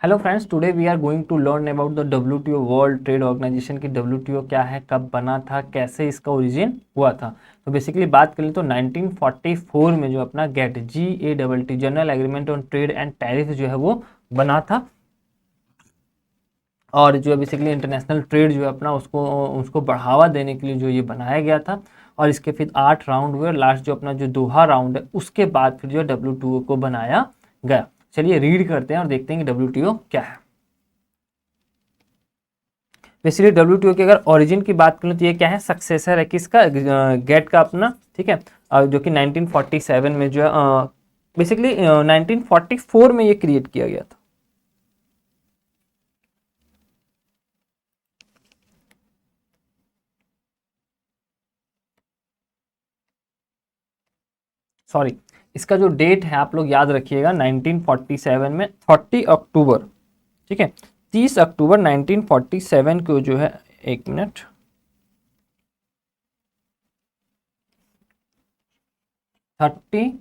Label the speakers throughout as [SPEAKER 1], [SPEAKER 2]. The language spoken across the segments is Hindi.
[SPEAKER 1] Hello friends, today we are going to learn about the WTO world trade organisation की डब्ल्यूटीओ क्या है, कब बना था, कैसे इसका ओरिजिन हुआ था। तो बेसिकली बात करें तो 1944 में जो अपना GATT GATT general agreement on trade and tariff जो है वो बना था। और जो है बेसिकली इंटरनेशनल ट्रेड जो है अपना उसको उसको बढ़ावा देने के लिए जो ये बनाया गया था। और इसके फिर 8 राउंड हुए, लास्ट जो अपना जो दोहा राउंड है उसके बाद फिर जो है डब्ल्यूटीओ को बनाया गया। चलिए रीड करते हैं और देखते हैं कि डब्ल्यूटीओ क्या है। बेसिकली डब्ल्यूटीओ की अगर ओरिजिन की बात करें तो ये क्या है, सक्सेसर है किसका, गेट का अपना, ठीक है। जो कि 1947 में जो है बेसिकली 1944 में ये क्रिएट किया गया था। सॉरी, इसका जो डेट है आप लोग याद रखिएगा 1947 में 30 अक्टूबर, ठीक है, 30 अक्टूबर 1947 को जो है, एक मिनट, 30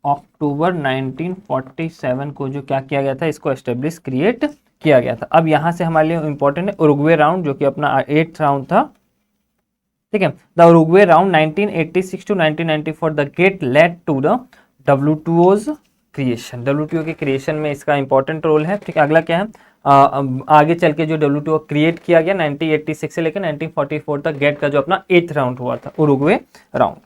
[SPEAKER 1] अक्टूबर 1947 को जो क्या किया गया था, इसको एस्टेब्लिश क्रिएट किया गया था। अब यहाँ से हमारे लिए इंपॉर्टेंट है उरुग्वे राउंड, जो कि अपना 8th राउंड था, ठीक है। The Uruguay round 1986 to 1994 the GATT led to the डब्ल्यूटीओज क्रिएशन। डब्ल्यूटीओ के क्रिएशन में इसका इंपॉर्टेंट रोल है, ठीक है। अगला क्या है, आगे चल के जो डब्ल्यूटीओ क्रिएट किया गया 1986 से लेकर 1944 तक गेट का जो अपना 8th राउंड हुआ था, उरुग्वे राउंड।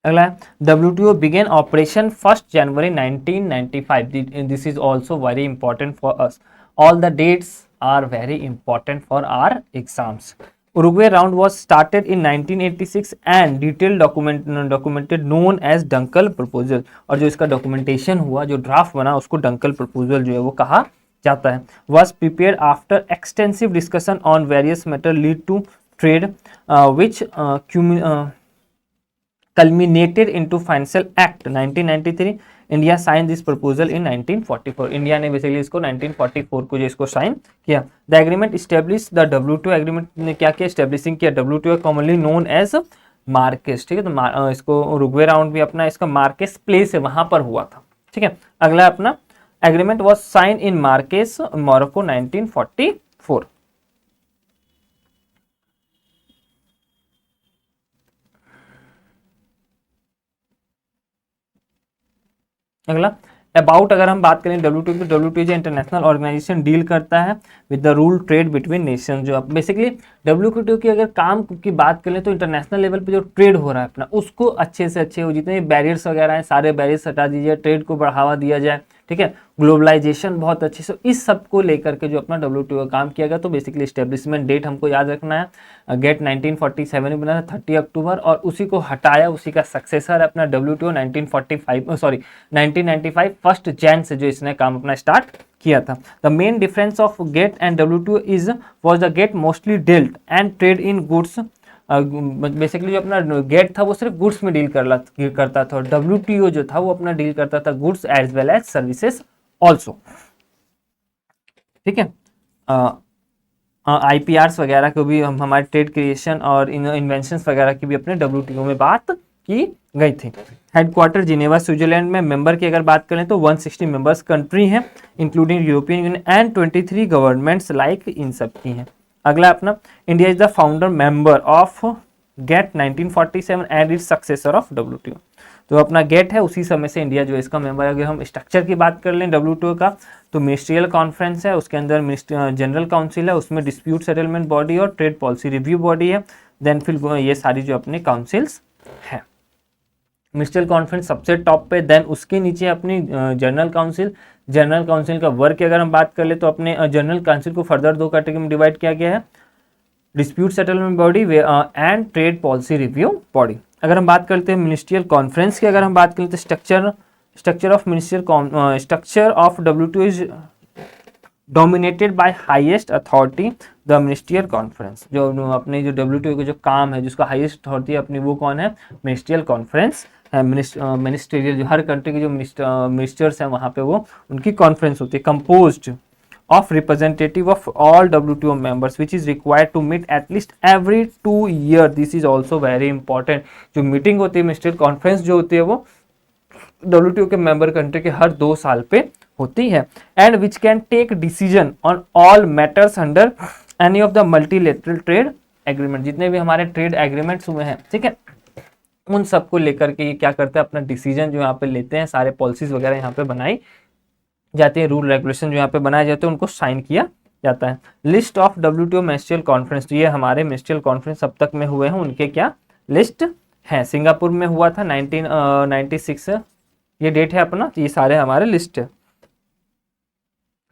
[SPEAKER 1] अगला है WTO began operation 1st January 1995. This is also very important for us. All the dates are very important for our exams. Uruguay round was started in 1986 and detailed documented known as Dunkel proposal. और जो इसका documentation हुआ, जो draft बना, उसको Dunkel proposal जो है वो कहा जाता है। Was prepared after extensive discussion on various matter lead to trade, which culminated into Financial Act 1993. India sign this proposal in 1944। India ने बेसिकली इसको 1944 को जो इसको साइन किया। The agreement establish the WTO, agreement ने क्या किया, स्टेब्लिशिंग किया WTO commonly known as Marrakesh, ठीक है। तो इसको उरुग्वे राउंड भी अपना इसका मार्केस प्लेस है, वहां पर हुआ था, ठीक है। अगला अपना agreement was sign in Marrakesh Morocco 1944। अगला अबाउट, अगर हम बात करें डब्ल्यूटीओ की, डब्ल्यूटीओ जो इंटरनेशनल ऑर्गेनाइजेशन डील करता है with the rule trade between nation. जो बेसिकली डब्ल्यूटीओ की अगर काम की बात करें तो इंटरनेशनल लेवल पे जो ट्रेड हो रहा है अपना, उसको अच्छे से अच्छे हो, जितने बैरियर्स वगैरह हैं सारे बैरियर्स हटा दीजिए, ट्रेड को बढ़ावा दिया जाए, ठीक है। ग्लोबलाइजेशन बहुत अच्छे से, इस सब को लेकर के जो अपना डब्ल्यूटीओ काम किया गया। तो बेसिकली स्टेब्लिशमेंट डेट हमको याद रखना है, गेट 1947 में बना था 30 अक्टूबर, और उसी को हटाया, उसी का सक्सेसर अपना डब्ल्यूटीओ 1995 1 जैन से जो इसने काम अपना स्टार्ट किया था। The main difference of GATT and WTO is was the GATT mostly dealt and trade in goods. Basically जो अपना गेट था वो सिर्फ गुड्स में डील करता था, और डब्ल्यूटीओ जो था वो अपना डील करता था goods as well as services also, ठीक है। IPRs वगैरह को भी हमारे ट्रेड क्रिएशन और इन्वेंशंस वगैरह की भी अपने डब्ल्यूटीओ में बात की गई थी। हेडक्वार्टर जिनेवा स्विट्जरलैंड में। मेंबर की अगर बात करें तो 160 मेंबर्स कंट्री हैं, including European Union and 23 governments like इन सब की हैं। अगला अपना India is the founder member of GATT 1947 and is successor of WTO. तो अपना गेट है उसी समय से इंडिया जो इसका मेंबर है। अगर हम स्ट्रक्चर की बात कर लें डब्ल्यूटीओ का, तो मिनिस्ट्रियल कॉन्फ्रेंस है, उसके अंदर जनरल काउंसिल है, उसमें डिस्प्यूट सेटलमेंट बॉडी और ट्रेड पॉलिसी रिव्यू बॉडी है। देन फिर ये सारी जो अपने काउंसिल्स है। मिनिस्ट्रियल कॉन्फ्रेंस सबसे टॉप पे, देन उसके नीचे अपनी जनरल काउंसिल। जनरल काउंसिल का वर्क की अगर हम बात कर ले तो अपने जनरल काउंसिल को फर्दर 2 कैटेगरी में डिवाइड किया गया है, dispute settlement body and trade policy review body. अगर हम बात करते हैं मिनिस्ट्रियल कॉन्फ्रेंस की, अगर हम बात करें तो structure of WTO is dominated by highest authority the ministerial conference. जो अपने जो डब्ल्यूटीओ के जो काम है, जिसका हाईएस्ट अथॉरिटी अपनी, वो कौन है, मिनिस्ट्रियल कॉन्फ्रेंस है। मिनिस्ट्रियल जो हर कंट्री के जो मिनिस्टर्स हैं वहाँ पे वो उनकी कॉन्फ्रेंस होती है, composed of representative of all WTO members which is required to meet at least every 2 year. This is also very important. जो मीटिंग होती है मिनिस्ट्रियल कॉन्फ्रेंस जो होती है वो WTO के मेंबर कंट्री के हर 2 साल पे होती है, and which can take decision on all matters under any of the multilateral trade agreement. जितने भी हमारे ट्रेड एग्रीमेंट्स हुए हैं, ठीक है, उन सबको लेकर के ये क्या करते हैं, अपना डिसीजन जो यहाँ पे लेते हैं, सारे पॉलिसीज वगैरह यहाँ पे बनाई जाती है, रूल रेगुलेशन जो यहाँ पे बनाए जाते हैं उनको साइन किया जाता है. List of WTO ministerial conference, तो ये हमारे मिनिस्ट्रियल कॉन्फ्रेंस अब तक में हुए हैं उनके क्या लिस्ट है. सिंगापुर में हुआ था 1996, ये डेट है अपना, तो ये सारे हमारे लिस्ट है.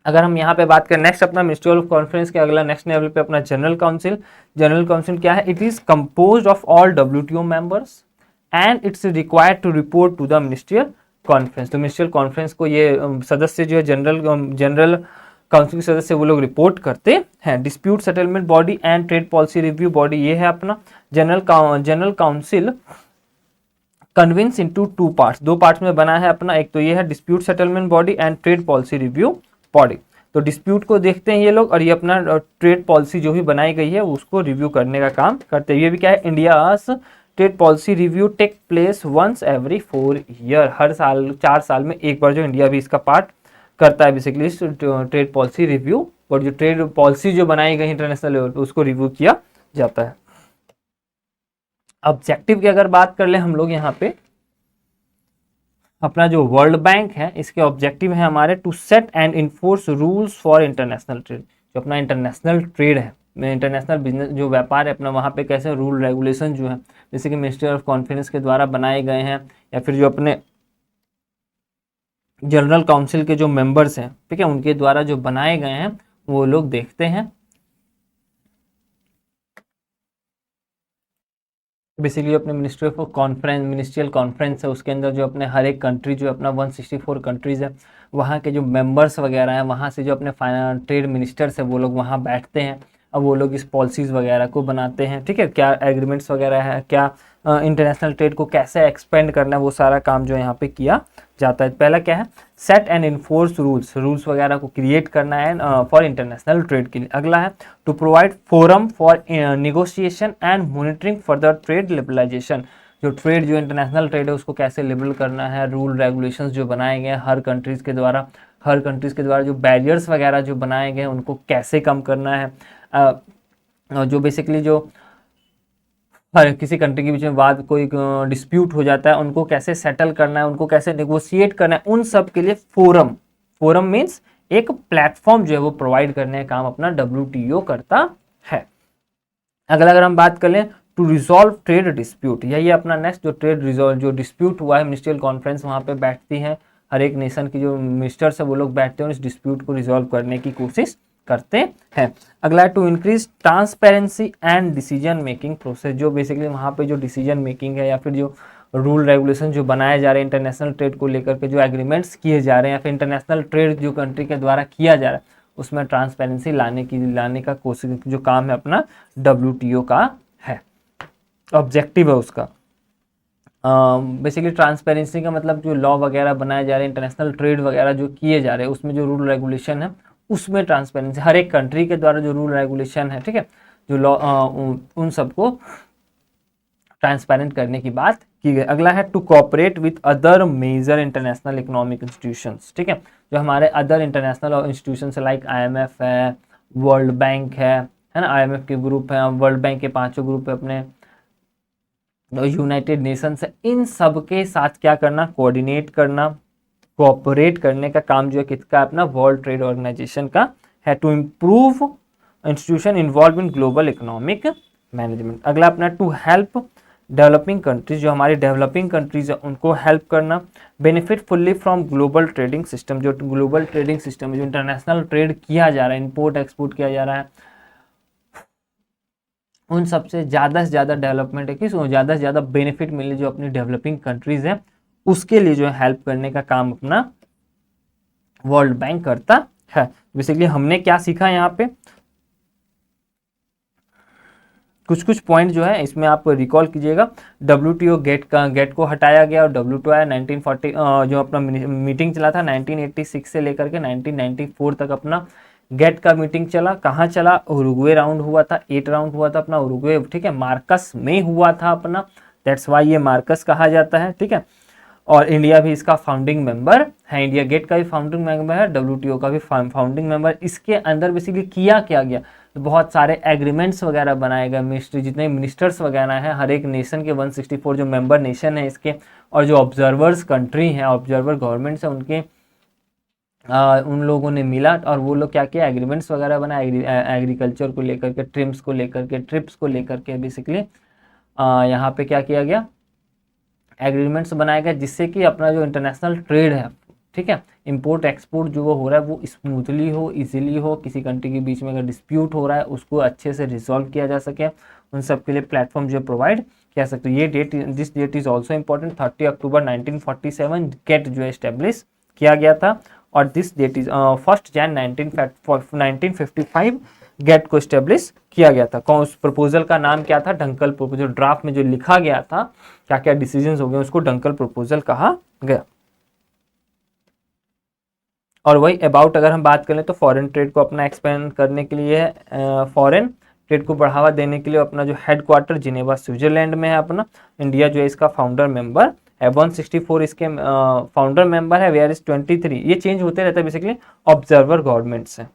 [SPEAKER 1] अगर हम यहाँ पे बात करें नेक्स्ट अपना मिनिस्ट्रियल कॉन्फ्रेंस के अगला नेक्स्ट लेवल पे अपना जनरल काउंसिल. जनरल काउंसिल क्या है, it is composed of all WTO members and it's required to report to the ministerial conference. तो मिनिस्ट्रियल कॉन्फ्रेंस को ये सदस्य जो है जनरल काउंसिल के सदस्य वो लोग रिपोर्ट करते हैं. Dispute settlement body and trade policy review body ये है अपना general council. Convince into 2 parts, 2 parts में बना है अपना. एक तो ये है dispute settlement body and trade policy review body. तो डिस्प्यूट को देखते हैं ये लोग और ये अपना ट्रेड पॉलिसी जो भी बनाई गई है उसको रिव्यू करने का काम करते हैं. ये भी क्या है, India's trade policy review take place once every 4 year. हर साल 4 साल में एक बार जो इंडिया भी इसका पार्ट करता है बेसिकली ट्रेड पॉलिसी रिव्यू, और जो ट्रेड पॉलिसी जो बनाई गई इंटरनेशनल लेवल पे उसको रिव्यू किया जाता है. ऑब्जेक्टिव की अगर बात कर ले हम लोग यहाँ पे, अपना जो वर्ल्ड बैंक है इसके ऑब्जेक्टिव है हमारे to set and enforce rules for international trade. जो अपना इंटरनेशनल ट्रेड है, इंटरनेशनल बिजनेस जो व्यापार है अपना, वहाँ पे कैसे रूल रेगुलेशन जो है जैसे कि मिनिस्ट्री ऑफ कॉन्फ्रेंस के द्वारा बनाए गए हैं या फिर जो अपने जनरल काउंसिल के जो मेंबर्स हैं, ठीक है, उनके द्वारा जो बनाए गए हैं वो लोग देखते हैं. बेसिकली अपने ministry of conference ministerial conference है उसके अंदर जो अपने हर एक कंट्री जो अपना 164 कंट्रीज़ है वहाँ के जो मेंबर्स वगैरह हैं, वहाँ से जो अपने ट्रेड मिनिस्टर्स है वो लोग वहाँ बैठते हैं. अब वो लोग इस पॉलिसीज़ वगैरह को बनाते हैं, ठीक है, क्या एग्रीमेंट्स वगैरह है, क्या इंटरनेशनल ट्रेड को कैसे एक्सपेंड करना है, वो सारा काम जो यहाँ पे किया जाता है. पहला क्या है, सेट एंड इन्फोर्स रूल्स वगैरह को क्रिएट करना है फॉर इंटरनेशनल ट्रेड के लिए. अगला है to provide forum for negotiation and monitoring further trade liberalisation. जो ट्रेड जो इंटरनेशनल ट्रेड है उसको कैसे लिबरल करना है, रूल रेगुलेशंस जो बनाए गए हैं हर कंट्रीज़ के द्वारा जो बैरियर्स वगैरह जो बनाए गए हैं उनको कैसे कम करना है. जो बेसिकली जो हर किसी कंट्री के बीच में बाद कोई डिस्प्यूट हो जाता है उनको कैसे सेटल करना है, उनको कैसे नेगोशिएट करना है, उन सब के लिए फोरम मीन्स एक प्लेटफॉर्म जो है वो प्रोवाइड करने का काम अपना WTO करता है. अगर हम बात कर लें टू रिजॉल्व ट्रेड डिस्प्यूट, यही अपना नेक्स्ट जो ट्रेड रिजॉल्व जो डिस्प्यूट हुआ है मिनिस्ट्रियल कॉन्फ्रेंस वहाँ पे बैठती है, हर एक नेशन की जो मिनिस्टर्स है वो लोग बैठते हैं और इस डिस्प्यूट को रिजॉल्व करने की कोशिश करते हैं. अगला है to increase transparency and decision making process. जो बेसिकली वहाँ पे जो डिसीजन मेकिंग है या फिर जो रूल रेगुलेशन जो बनाए जा रहे हैं इंटरनेशनल ट्रेड को लेकर के, जो एग्रीमेंट्स किए जा रहे हैं या फिर इंटरनेशनल ट्रेड जो कंट्री के द्वारा किया जा रहा है उसमें ट्रांसपेरेंसी लाने का कोशिश जो काम है अपना WTO का है, ऑब्जेक्टिव है उसका. बेसिकली ट्रांसपेरेंसी का मतलब जो लॉ वगैरह बनाए जा रहे हैं इंटरनेशनल ट्रेड वगैरह जो किए जा रहे हैं उसमें जो रूल रेगुलेशन है उसमें ट्रांसपेरेंसी, हर एक कंट्री के द्वारा जो रूल रेगुलेशन है, ठीक है, जो लॉ उन सबको ट्रांसपेरेंट करने की बात की गई. अगला है to cooperate with other major international economic institutions. ठीक है, जो हमारे other international institutions like IMF है, वर्ल्ड बैंक है ना, IMF के ग्रुप है, वर्ल्ड बैंक के 5 ग्रुप है, अपने यूनाइटेड नेशंस है, इन सब के साथ क्या करना, कोऑर्डिनेट करना, कोऑपरेट करने का काम जो है किसका, अपना वर्ल्ड ट्रेड ऑर्गेनाइजेशन का है. To improve institution involve in global economic management. अगला अपना टू हेल्प डेवलपिंग कंट्रीज, जो हमारी डेवलपिंग कंट्रीज है उनको हेल्प करना, benefit fully from global trading system. जो ग्लोबल ट्रेडिंग सिस्टम है, जो इंटरनेशनल ट्रेड किया जा रहा है, इंपोर्ट एक्सपोर्ट किया जा रहा है, उन सबसे ज़्यादा डेवलपमेंट है कि ज़्यादा से ज़्यादा बेनिफिट मिले जो अपनी डेवलपिंग कंट्रीज है उसके लिए जो है हेल्प करने का काम अपना वर्ल्ड बैंक करता है. बेसिकली हमने क्या सीखा यहाँ पे, कुछ पॉइंट जो है इसमें आप रिकॉल कीजिएगा. WTO गेट को हटाया गया और WTO आया 1940, जो अपना मीटिंग चला था 1986 से लेकर के 1994 तक अपना गेट का मीटिंग चला, कहाँ चला, उरुग्वे राउंड हुआ था, 8 राउंड हुआ था अपना उरुग्वे, ठीक है, मार्कस में हुआ था अपना, दैट्स वाई ये मार्कस कहा जाता है, ठीक है। और इंडिया भी इसका फाउंडिंग मेंबर है, इंडिया गेट का भी फाउंडिंग मेंबर है, डब्ल्यूटीओ का भी फाउंडिंग मेंबर। इसके अंदर बेसिकली किया क्या गया, तो बहुत सारे एग्रीमेंट्स वगैरह बनाए गए, मिनिस्ट्री जितने मिनिस्टर्स वगैरह हैं हर एक नेशन के 164 जो मेंबर नेशन है इसके, और जो ऑब्जर्वर्स कंट्री हैं, ऑब्जर्वर गवर्नमेंट्स हैं उनके, उन लोगों ने मिला और वो लोग क्या किया, एग्रीमेंट्स वगैरह बनाए एग्रीकल्चर को लेकर के, ट्रिम्स को लेकर के, ट्रिप्स को लेकर के, बेसिकली यहाँ पे क्या किया गया, एग्रीमेंट्स बनाए गए, जिससे कि अपना जो इंटरनेशनल ट्रेड है, ठीक है, इंपोर्ट एक्सपोर्ट जो वो हो रहा है वो स्मूथली हो, इजीली हो, किसी कंट्री के बीच में अगर डिस्प्यूट हो रहा है उसको अच्छे से रिजॉल्व किया जा सके, उन सब के लिए प्लेटफॉर्म जो प्रोवाइड किया सकते। ये date, this date is also important, 30 October 1947 GATT जो है स्टेब्लिश किया गया था, और this date is 1 January 1955 GATT को स्टेब्लिश किया गया था। कौन, उस प्रपोजल का नाम क्या था, डंकल प्रपोजल, ड्राफ्ट में जो लिखा गया था क्या क्या डिसीजंस हो गए उसको डंकल प्रपोजल कहा गया। और वही अबाउट अगर हम बात करें तो फॉरेन ट्रेड को अपना एक्सपेंड करने के लिए, फॉरेन ट्रेड को बढ़ावा देने के लिए अपना जो हेडक्वार्टर जिनेवा स्विट्जरलैंड में है अपना, इंडिया जो है इसका फाउंडर मेंबर है, 164 इसके फाउंडर मेंबर है, वेयर इज 23, ये चेंज होते रहता है बेसिकली, ऑब्जर्वर गवर्नमेंट्स है।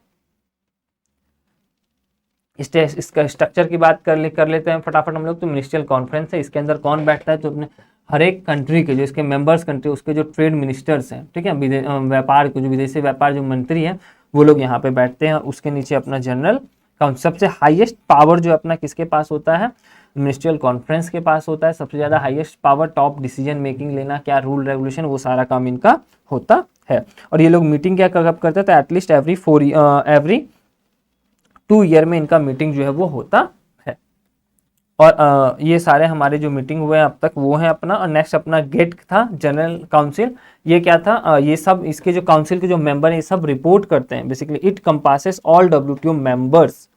[SPEAKER 1] इसका स्ट्रक्चर की बात कर लेते हैं फटाफट हम लोग, तो मिनिस्ट्रियल कॉन्फ्रेंस है, इसके अंदर कौन बैठता है, तो अपने हर एक कंट्री के जो इसके मेंबर्स कंट्री उसके जो ट्रेड मिनिस्टर्स हैं, ठीक है, व्यापार को, जो विदेशी व्यापार जो मंत्री हैं वो लोग यहाँ पे बैठते हैं। उसके नीचे अपना जनरल काउंसिल, सबसे हाईएस्ट पावर जो अपना किसके पास होता है, मिनिस्ट्रियल कॉन्फ्रेंस के पास होता है, सबसे ज़्यादा highest power, top decision making लेना, क्या रूल रेगुलेशन, वो सारा काम इनका होता है। और ये लोग मीटिंग क्या कब करते हैं, तो एटलीस्ट एवरी 2 ईयर में इनका मीटिंग जो है वो होता है। और ये सारे हमारे जो मीटिंग हुए हैं अब तक वो है अपना। और नेक्स्ट अपना गेट था, जनरल काउंसिल, ये क्या था, ये सब इसके जो काउंसिल के जो मेंबर हैं ये सब रिपोर्ट करते हैं, basically it compasses all WTO members,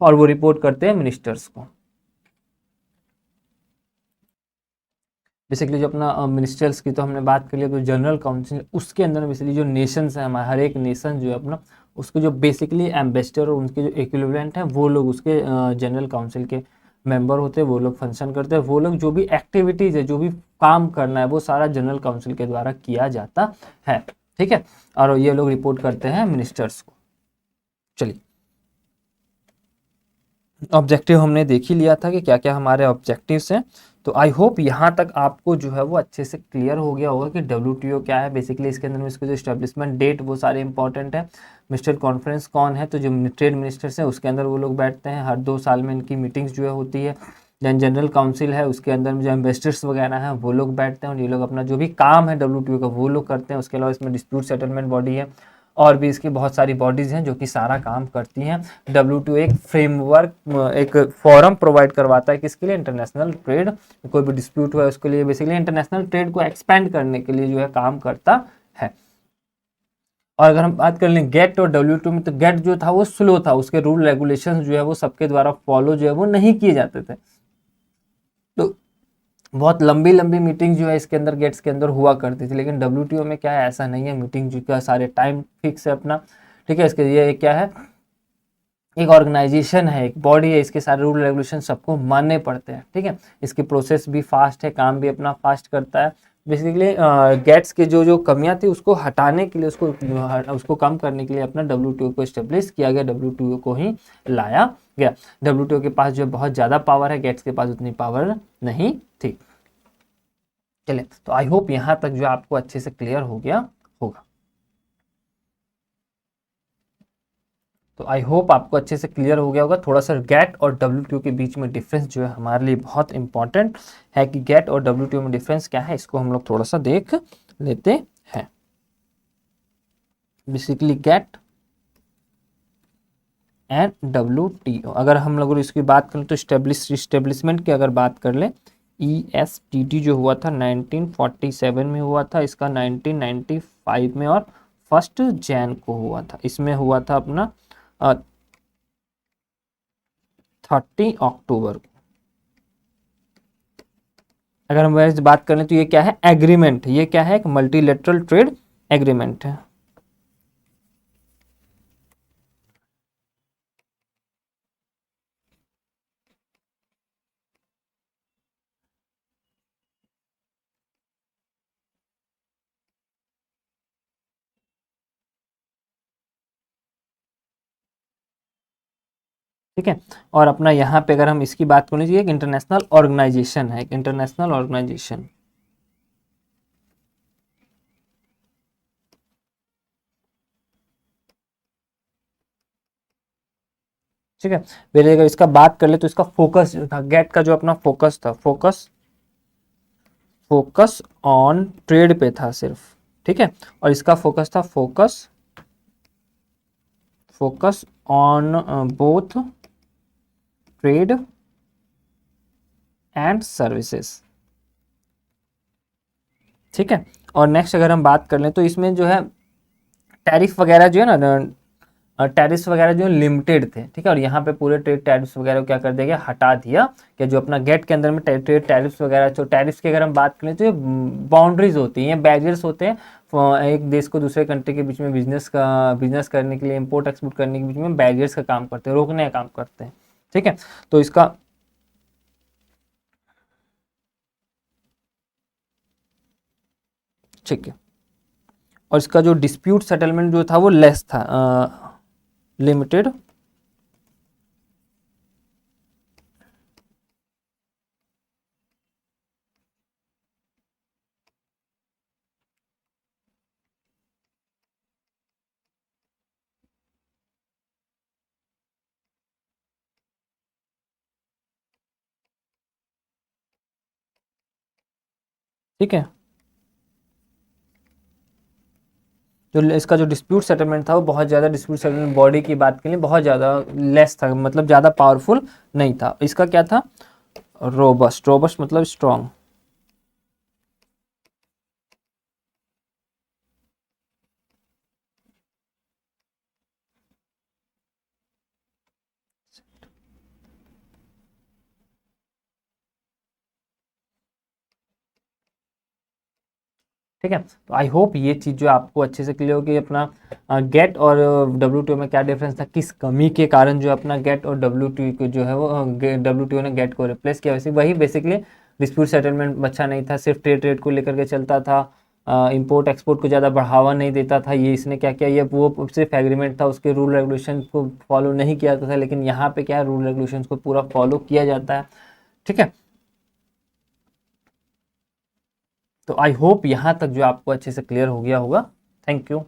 [SPEAKER 1] और वो रिपोर्ट करते हैं मिनिस्टर्स को। बेसिकली जो अपना मिनिस्टर्स की तो हमने बात कर लिया, तो जनरल काउंसिल उसके अंदर बेसिकली जो नेशंस हैं हमारे, हर एक नेशन जो है अपना उसके जो बेसिकली एम्बेसडर और उनके जो इक्विवेलेंट हैं वो लोग उसके जनरल काउंसिल के मेंबर होते हैं, वो लोग फंक्शन करते हैं, वो लोग जो भी एक्टिविटीज़ है, जो भी काम करना है वो सारा जनरल काउंसिल के द्वारा किया जाता है, ठीक है। और ये लोग रिपोर्ट करते हैं मिनिस्टर्स को। चलिए, ऑब्जेक्टिव हमने देख ही लिया था कि क्या क्या हमारे ऑब्जेक्टिव्स हैं, तो आई होप यहाँ तक आपको जो है वो अच्छे से क्लियर हो गया होगा कि डब्ल्यूटीओ क्या है। बेसिकली इसके अंदर में इसको जो इस्टेब्लिशमेंट डेट वो सारे इंपॉर्टेंट है, मिनिस्टर कॉन्फ्रेंस कौन है, तो जो ट्रेड मिनिस्टर्स हैं उसके अंदर वो लोग बैठते हैं, हर 2 साल में इनकी मीटिंग्स जो है होती है। देन जनरल काउंसिल है, उसके अंदर में जो इन्वेस्टर्स वगैरह हैं वो लोग बैठते हैं, और ये लोग अपना जो भी काम है डब्ल्यूटीओ का वो लोग करते हैं। उसके अलावा इसमें डिस्प्यूट सेटलमेंट बॉडी है, और भी इसकी बहुत सारी बॉडीज़ हैं जो कि सारा काम करती हैं। डब्ल्यूटीओ एक फ्रेमवर्क, एक फोरम प्रोवाइड करवाता है किसके लिए, इंटरनेशनल ट्रेड, कोई भी डिस्प्यूट हुआ है उसके लिए, बेसिकली इंटरनेशनल ट्रेड को एक्सपेंड करने के लिए जो है काम करता है। और अगर हम बात कर लें गेट और डब्ल्यूटीओ में, तो गेट जो था वो स्लो था, उसके रूल रेगुलेशन जो है वो सबके द्वारा फॉलो जो है वो नहीं किए जाते थे, तो बहुत लंबी लंबी मीटिंग जो है इसके अंदर गेट्स के अंदर हुआ करती थी। लेकिन डब्ल्यूटीओ में क्या है, ऐसा नहीं है, मीटिंग जो का सारे टाइम फिक्स है अपना, ठीक है। इसके लिए क्या है, एक ऑर्गेनाइजेशन है, एक बॉडी है, इसके सारे रूल रेगुलेशन सबको मानने पड़ते हैं, ठीक है। इसकी प्रोसेस भी फास्ट है, काम भी अपना फास्ट करता है। बेसिकली गेट्स के जो जो कमियां थी उसको हटाने के लिए, उसको कम करने के लिए अपना डब्ल्यूटीओ को इस्टेब्लिश किया गया, डब्ल्यूटीओ को ही लाया गया। डब्ल्यूटीओ के पास जो बहुत ज़्यादा पावर है, गेट्स के पास उतनी पावर नहीं थी। चलिए, तो आई होप यहाँ तक जो आपको अच्छे से क्लियर हो गया होगा। तो आई होप आपको अच्छे से क्लियर हो गया होगा। थोड़ा सा गेट और डब्ल्यूटीओ के बीच में डिफरेंस जो है हमारे लिए बहुत इंपॉर्टेंट है, कि गेट और डब्ल्यूटीओ में डिफरेंस क्या है, इसको हम लोग थोड़ा सा देख लेते हैं। बेसिकली गेट एंड डब्ल्यूटीओ, अगर हम लोग इसकी बात करें तो इस्टेब्लिशमेंट की अगर बात कर लें, ESTT जो हुआ था 1947 में हुआ था, इसका 1995 में, और 1 जनवरी को हुआ था। इसमें हुआ था अपना 30 अक्टूबर को। अगर हम वैसे बात करें तो ये क्या है, एग्रीमेंट, ये क्या है, एक मल्टीलेटरल ट्रेड एग्रीमेंट है। ठीक है। और अपना यहाँ पे अगर हम इसकी बात करनी चाहिए, एक इंटरनेशनल ऑर्गेनाइजेशन है, एक इंटरनेशनल ऑर्गेनाइजेशन। ठीक है। पहले अगर इसका बात कर ले तो इसका फोकस जो था, गेट का जो अपना फोकस था, फोकस ऑन ट्रेड पे था सिर्फ। ठीक है। और इसका फोकस था, focus on both trade and services. ठीक है। और नेक्स्ट अगर हम बात कर लें तो इसमें जो है टैरिफ वगैरह जो है ना, टैरिफ्स वगैरह जो लिमिटेड थे। ठीक है। और यहाँ पे पूरे ट्रेड टैरिफ्स वगैरह को क्या कर दिया गया, हटा दिया। कि जो अपना गेट के अंदर में ट्रेड टैरिफ्स वगैरह, जो टैरिफ्स की अगर हम बात करें तो ये बाउंड्रीज होती हैं, बैरियर्स होते हैं एक देश को दूसरे कंट्री के बीच में बिजनेस करने के लिए, इंपोर्ट एक्सपोर्ट करने के बीच में बैरियर्स का काम करते हैं, रोकने का काम करते हैं। ठीक है। तो इसका ठीक है। और इसका जो डिस्प्यूट सेटलमेंट जो था वो लेस था, लिमिटेड। ठीक है। जो इसका जो डिस्प्यूट सेटलमेंट था वो बहुत ज़्यादा, डिस्प्यूट सेटलमेंट बॉडी की बात के लिए बहुत ज़्यादा लेस था, मतलब ज़्यादा पावरफुल नहीं था। इसका क्या था, रोबस्ट, रोबस्ट मतलब स्ट्रॉन्ग। ठीक है। तो आई होप ये चीज़ जो आपको अच्छे से क्लियर होगी, अपना गेट और डब्ल्यू में क्या डिफरेंस था, किस कमी के कारण जो अपना गेट और डब्ल्यू को जो है वो डब्ल्यू ने गेट को रिप्लेस किया। वैसे वही बेसिकली डिस्प्यूट सेटलमेंट अच्छा नहीं था, सिर्फ ट्रेड को लेकर के चलता था, इंपोर्ट एक्सपोर्ट को ज़्यादा बढ़ावा नहीं देता था। ये इसने क्या किया, ये वो सिर्फ एग्रीमेंट था, उसके रूल रेगुलेशन को फॉलो नहीं किया जाता था। लेकिन यहाँ पे क्या है, रूल रेगुलेशन को पूरा फॉलो किया जाता है। ठीक है। तो आई होप यहाँ तक जो आपको अच्छे से क्लियर हो गया होगा। Thank you.